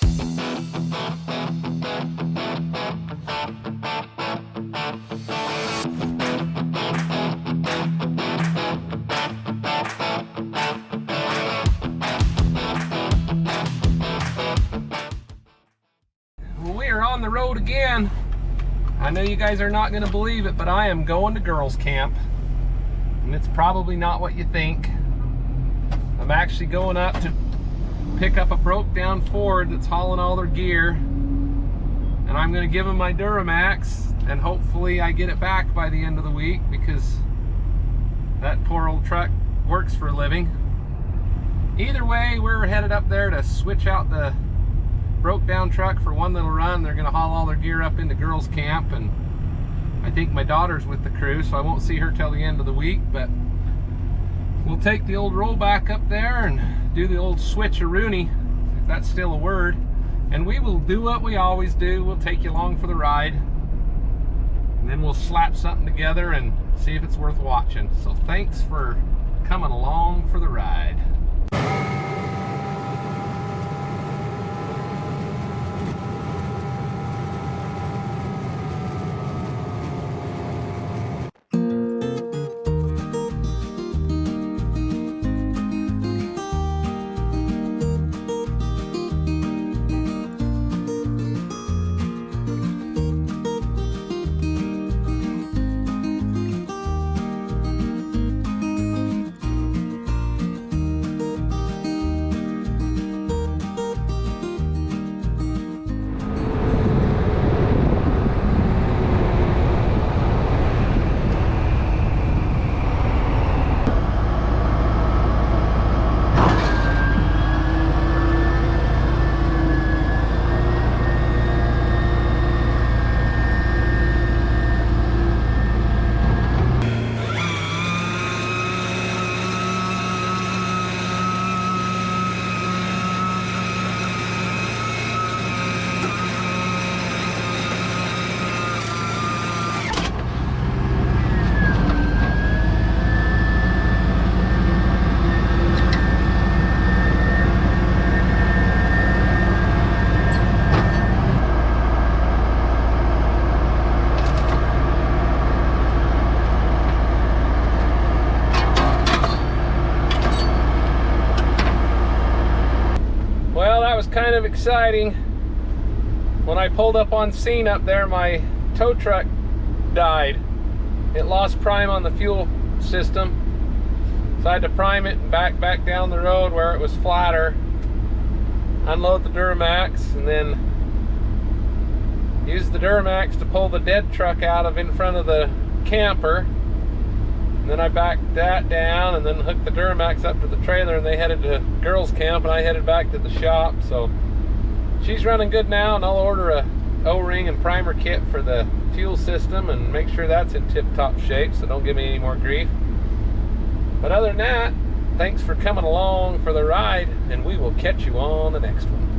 We are on the road again. I know you guys are not going to believe it, but I am going to girls camp, and it's probably not what you think. I'm actually going up to pick up a broke down Ford that's hauling all their gear, and I'm going to give them my Duramax, and hopefully I get it back by the end of the week, because that poor old truck works for a living. Either way, we're headed up there to switch out the broke down truck for one little run. They're going to haul all their gear up into girls camp, and I think my daughter's with the crew, so I won't see her till the end of the week, but we'll take the old rollback up there and do the old switcheroony, if that's still a word, and we will do what we always do. We'll take you along for the ride, and then we'll slap something together and see if it's worth watching. So thanks for coming along for the ride. Kind of exciting. When I pulled up on scene up there, my tow truck died. It lost prime on the fuel system, so I had to prime it and back down the road where it was flatter, unload the Duramax, and then use the Duramax to pull the dead truck out of in front of the camper. And then I backed that down and then hooked the Duramax up to the trailer, and they headed to girls camp and I headed back to the shop. So she's running good now, and I'll order a O-ring and primer kit for the fuel system and make sure that's in tip-top shape, so don't give me any more grief. But other than that, thanks for coming along for the ride, and we will catch you on the next one.